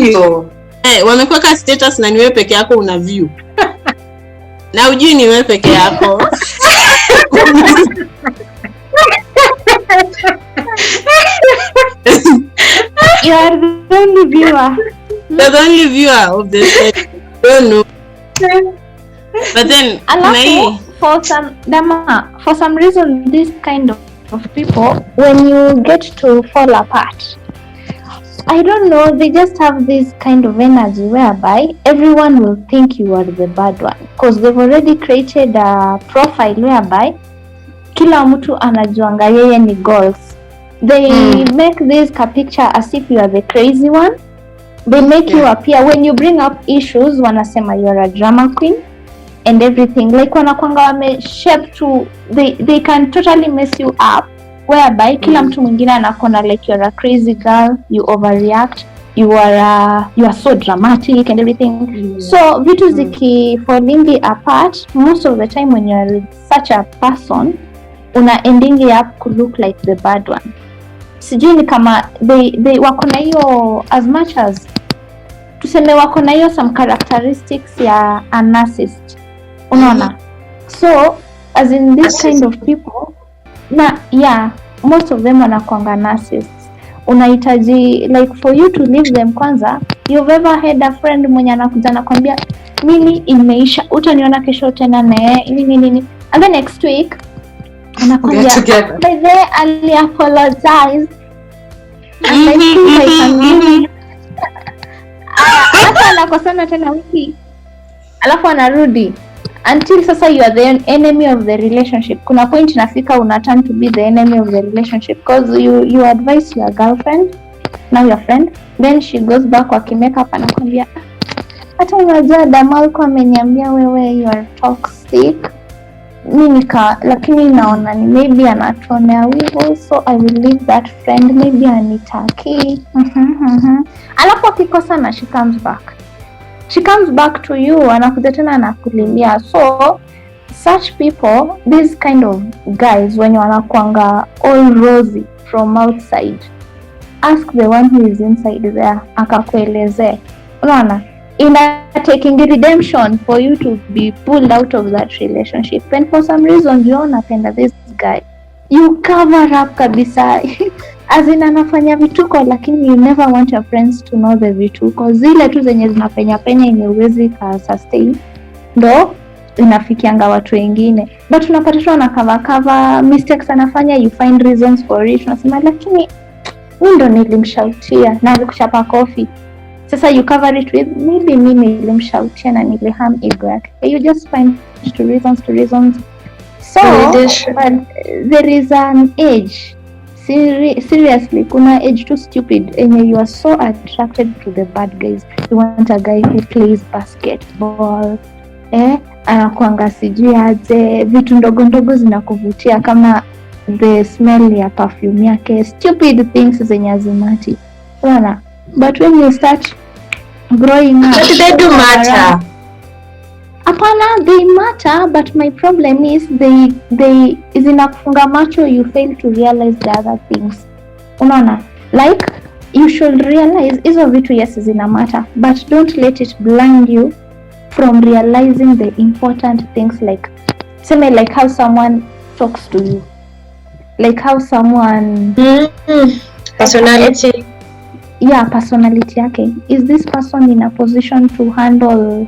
S3: Wamekweka status na niwe peke yako una view. Na ujui niwe peke yako.
S1: You are the only viewer.
S3: You're the only viewer of the stage. Don't know. But then
S1: for some reason this kind of people, when you get to fall apart, I don't know, they just have this kind of energy whereby everyone will think you are the bad one, because they've already created a profile whereby kila mtu anajuanga yeye ni goals. They make this picture as if you are the crazy one. They make you appear, when you bring up issues, wanasema you are a drama queen and everything. Like wanakwanga wame shape to, they can totally mess you up, whereby kila mtu mwingine anakona like you're a crazy girl, you overreact, you are so dramatic and everything. So vitu ziki falling apart, most of the time when you're with such a person, una ending up to look like the bad one. Sijui ni kama they wako na hiyo, as much as tuseme wako na hiyo some characteristics ya a narcissist, unaona. So as in this kind of people, most of them wanakuanga narcissists. Unahitaji like for you to leave them, kwanza you've ever had a friend mwenye anakuja nakwambia mimi imeisha, utaniona kesho tena na nini, and the next week anakuja by the way ali apologize and I think I can give hata anakosana tena wiki alafu anarudi until sasa you are the enemy of the relationship. Kuna point nafika una turn to be the enemy of the relationship because you advise your girlfriend, now your friend, then she goes back kwa makeup anakwambia hata unajua Damal kwa ameniambia wewe you are toxic. Mimi lakini naona ni maybe anatuonea wivu, so I will leave that friend, maybe anitaki. Alafu akikosana she comes back to you, anakuja tena anakulilia. So such people, these kind of guys, when wanakuanga all rosy from outside, ask the one who is inside there akakueleze. Unaona, taking the redemption for you to be pulled out of that relationship, and for some reason you unapenda this guy, you cover up kabisa. As in anafanya vituko, lakini you never want your friends to know the vituko. Zile tu zenye zinapenya yenye uwezi ka sustain ndo inafikianga watu wengine, but unapata tu anakava mistakes anafanya, you find reasons for it, unasema lakini mimi ndo nilimshautia na alikuchapa kofi. Sasa you cover it with maybe mimi nilimshautia na niliham ego yake. You just find two reasons. So but there is an age, seriously, kuna age too stupid and you are so attracted to the bad guys. You want a guy who plays basketball, anakuanga sijui aje, vitu ndogo zinakuvutia kama the smell ya perfume yake, stupid things zenye azimati. Unaona? But when you start growing up,
S4: but they do matter.
S1: Apana, they matter, but my problem is they is inakufunga macho, you fail to realize the other things. Unaona? Like you should realize hizo vitu yes zina matter, but don't let it blind you from realizing the important things, like same like how someone talks to you, like how someone
S4: personality.
S1: Personality yake. Is this person in a position to handle,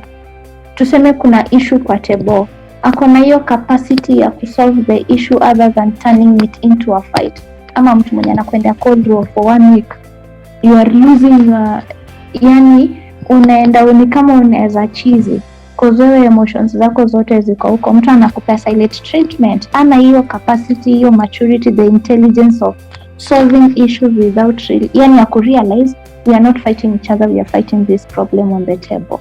S1: tuseme kuna issue kwa table, ako na hiyo capacity ya kusolve the issue other than turning it into a fight? Ama mtu mwenye anakwenda cold war for 1 week, you are losing yani unaenda ni kama unaweza chizi cause wewe emotions zako zote ziko huko. Mtu anakupea silent treatment, ana hiyo capacity, hiyo maturity, the intelligence of solving issues without yani ya kurealize we are not fighting each other, we are fighting this problem on the table.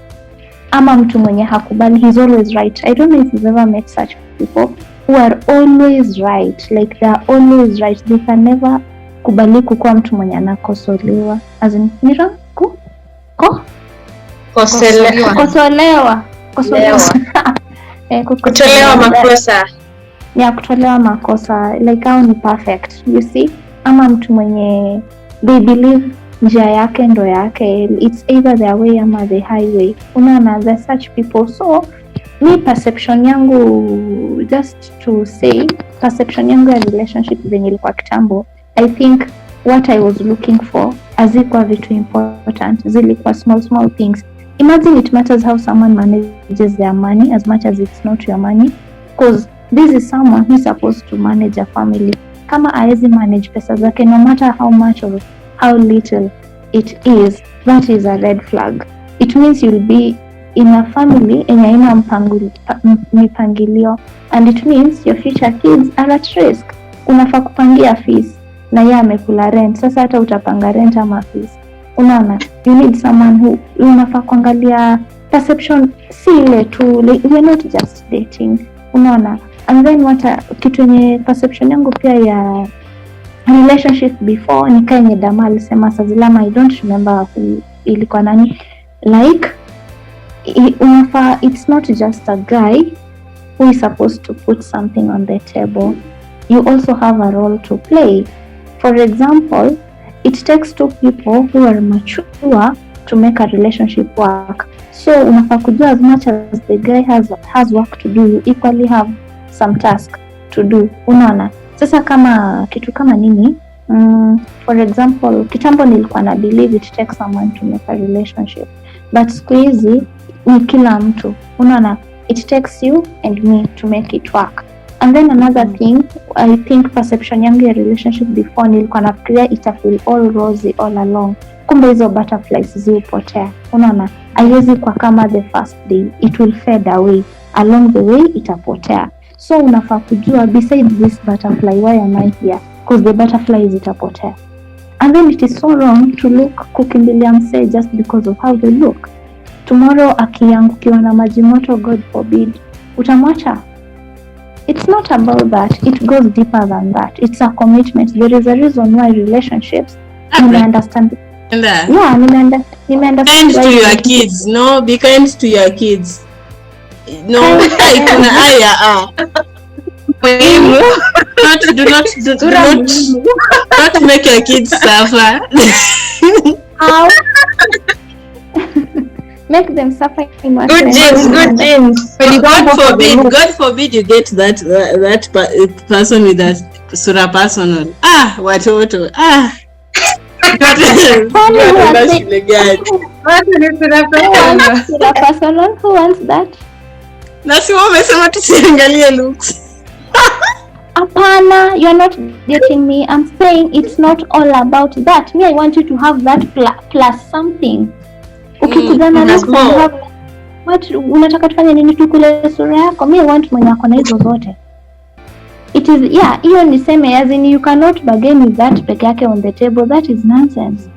S1: Ama mtu mwenye hakubali, he's always right. I don't know if you've ever met such people who are always right, like they are always right. They can never kubali kukuwa mtu mwenye anakosolewa, as in
S4: kutolewa makosa.
S1: ni ya kutolewa makosa, like how ni perfect, you see, ama mtu mwenye they believe njia yake ndo yake, it's either their way ama the highway, unaona, there such people. So mi perception yangu, just to say, perception yangu ya relationship venye ilikuwa kitambo, I think what I was looking for hazikuwa vitu important, zilikuwa small things. Imagine it matters how someone manages their money as much as it's not your money, because this is someone who's supposed to manage a family. Kama haezi manage pesa zake, no matter how much or how little it is, that is a red flag. It means you'll be in a family enye haina mipangilio, and it means your future kids are at risk. Unafaa kupangia fees na yeye amekula rent, sasa hata utapanga rent ama fees, unaona. You need someone who unafaa kuangalia perception, si ile tu, like, we're not just dating, unaona. And then kitu yenye perception yangu pia ya relationship before ni kwenye Dama alisema Sazilama, I don't remember who ilikuwa nani, like unafaa, it's not just a guy who is supposed to put something on the table, you also have a role to play. For example, it takes two people who are mature to make a relationship work. So unafaa kujua as much as the guy has work to do, you equally have some task to do, unaona. Sasa kama kitu kama nini, for example, kitambo nilikuwa na believe it takes someone to make a relationship, but siku hizi ni kila mtu, unaona, it takes you and me to make it work. And then another thing, I think perception yangu ya relationship before nilikuwa nafikiria ita feel all rosy all along, kumbe hizo butterflies ziupotea, unaona. Haiwezi kwa kama the first day, it will fade away, along the way itapotea. So unafaa kujua, besides this butterfly, why am I here? Because the butterflies itapotea. And then it is so wrong to look kukimbilia msee just because of how they look. Tomorrow akiangukiwa na maji moto, God forbid, utamwacha? It's not about that. It goes deeper than that. It's a commitment. There is a reason why relationships, you understand. Yeah, nimeunderstand.
S3: Kind to your kids, no? Be kind to your kids. No, kuna haya not make your kids suffer.
S1: How? Make them suffer.
S4: Good genes.
S3: God forbid you get that person with that sura personal. Watoto.
S1: Sura personal. Who wants that?
S3: Nasi wamesema tusiangalie looks.
S1: Apana, you're not getting me. I'm saying it's not all about that. Me, I want you to have that plus something. Ukikudana na have what unataka tufanye nini tukule sura yako? Me, I want mwenye ako na hizo zote. It is, yeah, hiyo niseme as in you cannot bargain with that peke yake on the table. That is nonsense.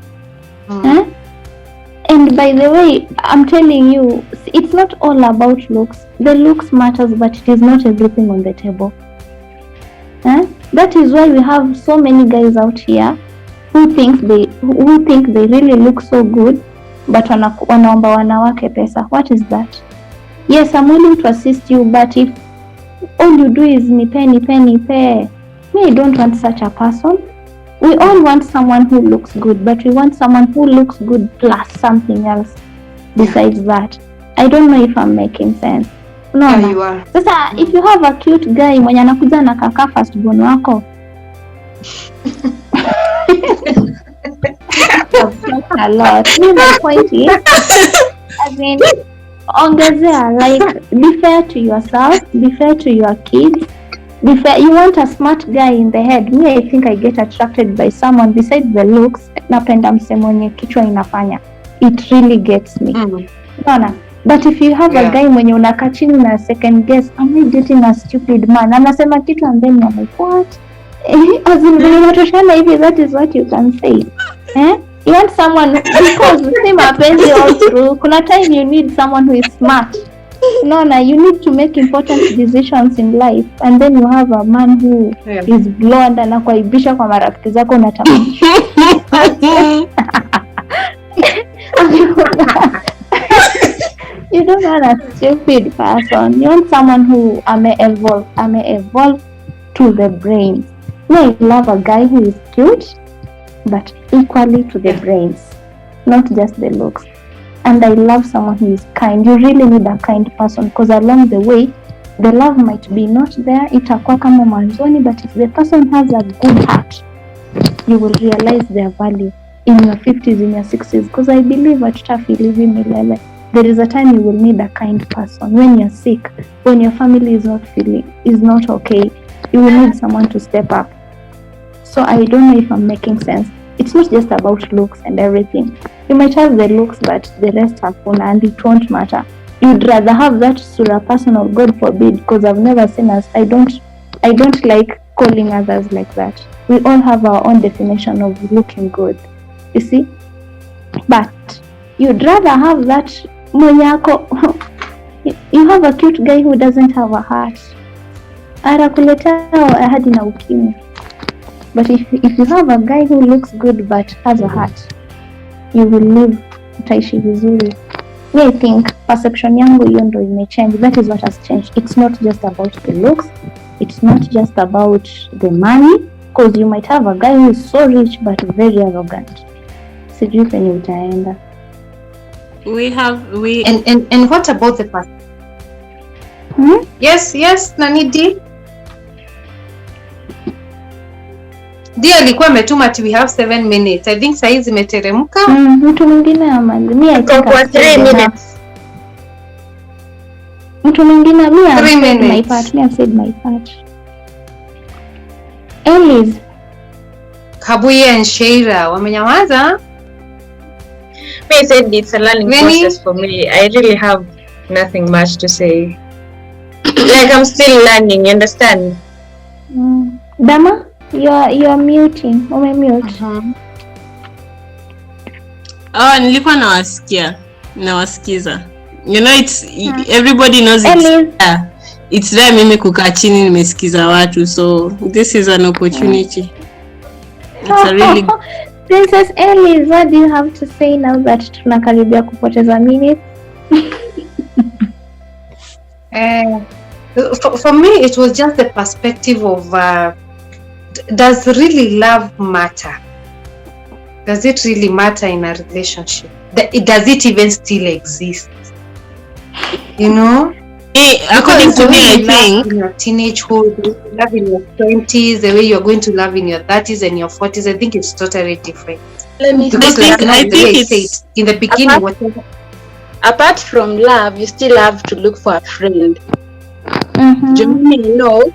S1: And by the way, I'm telling you, it's not all about looks. The looks matters, but it is not everything on the table. That is why we have so many guys out here who think they really look so good, but wanaomba wanawake pesa. What is that? Yes, I'm willing to assist you, but if all you do is nipe, me, I don't want such a person. We all want someone who looks good, but we want someone who looks good plus something else besides that. I don't know if I'm making sense. No,
S5: yeah, you are.
S1: Sasa, if you have a cute guy mwenye anakuja na kaka first born wako, a lot. My point is, I mean, ongezea, like, be fair to yourself, be fair to your kids. You want a smart guy in the head. Me, I think I get attracted by someone besides the looks. Napenda mse mwenye kichwa inafanya. It really gets me. Unaona? But if you have a guy mwenye unakaa chini na second guess, am I dating a stupid man? Anasema kitu and then you're like, what? As in, unatoshana hivi, that is what you can say. You want someone, because si mapenzi all through. Kuna time you need someone who is smart. No, you need to make important decisions in life, and then you have a man who is blonde and anakuaibisha kwa marafiki zako unatamani. You don't want a stupid person. You want someone who may evolve to the brains. May love a guy who is cute, but equally to the brains, not just the looks. And I love someone who is kind. You really need a kind person, because along the way, the love might be not there, itakuwa kama mwanzoni, but if the person has a good heart, you will realize their value in your 50s, in your 60s, because I believe hatutafilivi milele. There is a time you will need a kind person. When you're sick, when your family is not okay, you will need someone to step up. So I don't know if I'm making sense. It's not just about looks and everything. You might have the looks, but the rest hakuna, and it won't matter. You'd rather have that sura person, or God forbid, because I've never seen us. I don't like calling others like that. We all have our own definition of looking good, you see. But you'd rather have that monyako. You have a cute guy who doesn't have a heart. Arakuleta hadi na ukimwi. But if you have a guy who looks good but has a heart, you will live utaishi vizuri. I think perception yangu hiyo ndo imechange. That is what has changed. It's not just about the looks. It's not just about the money, because you might have a guy who is so rich but very arrogant. Sijui penye utaenda.
S2: And what about the person? Yes, Nanidi. Dia alikuwa ametuma ati we have 7 minutes. I think saizi imeteremka.
S1: Mtu mwingine amali. Mimi I think
S4: 3 minutes.
S1: Mtu mwingine mimi I said my part. I said my part. Ellis.
S2: Kabuye and Sheira wamenyamaza.
S4: I said it's a learning process for me. I really have nothing much to say. Like I'm still learning, you understand?
S1: Dama? You are muting. Umemute.
S3: Nilikuwa nawasikiza. You know, it's everybody knows it's rare mimi kukaa chini nimesikiza watu, so this is an opportunity. It's a really
S1: Princess Ellie, what do you have to say now that tunakaribia kupoteza minutes?
S2: For me, it was just the perspective of does really love matter? Does it really matter in a relationship? Does it even still exist? You know?
S3: According to me, I think
S2: in your teenagehood, love in your 20s, the way you're going to love in your 30s and your 40s, I think it's totally different.
S5: Let me
S2: because
S5: say,
S2: I think it's in the beginning.
S5: Apart from love, you still have to look for a friend. You know,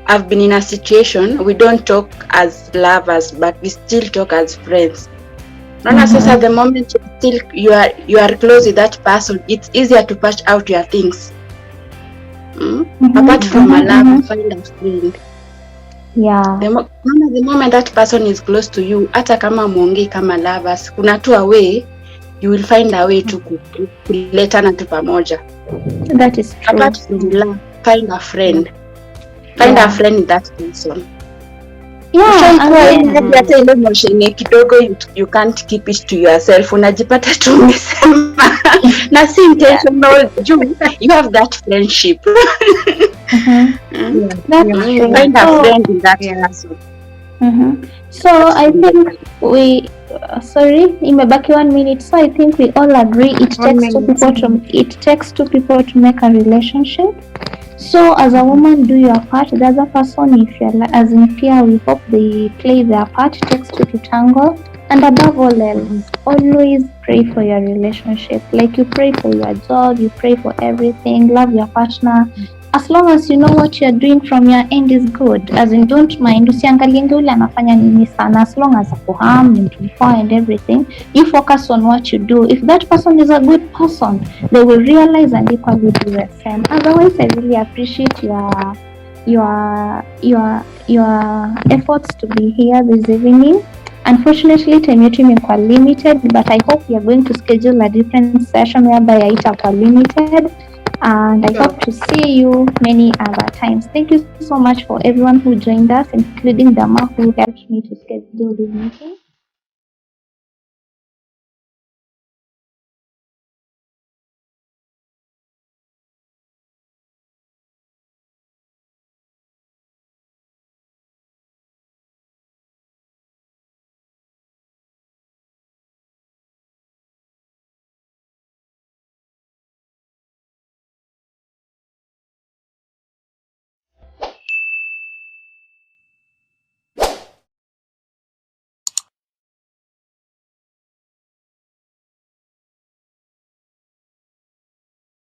S5: I've been in a situation we don't talk as lovers, but we still talk as friends. At the moment you are close with that person, it's easier to patch out your things. Apart from a love, find a friend.
S1: Yeah.
S5: The moment that person is close to you, hata kama muongei kama lovers, kuna tu a way, you will find a way to kuletana tu pamoja.
S1: That is true.
S5: Apart from love, find a friend. Find a friend in that person. Hata ile emotion kidogo you can't keep it to yourself. Unajipata tu umesema na si intentional, you have that friendship. Find a friend in that person.
S1: So I think imebaki 1 minute. So I think we all agree it takes two people to make a relationship. So as a woman, do your part. The other person, if you're as in peer, we hope they play their part. It takes two to tango. And above all else, always pray for your relationship. Like you pray for your job, you pray for everything. Love your partner. As long as you know what you're doing from your end is good. As in, don't mind. Usiangalie ule anafanya nini sana. As long as akuharm and everything, you focus on what you do. If that person is a good person, they will realize and equally do the same. Otherwise, I really appreciate your efforts to be here this evening. Unfortunately, time yetu imekuwa limited, but I hope we are going to schedule a different session whereby haitakuwa limited. And I hope to see you many other times. Thank you so much for everyone who joined us, including Dama, who helped me to schedule this meeting.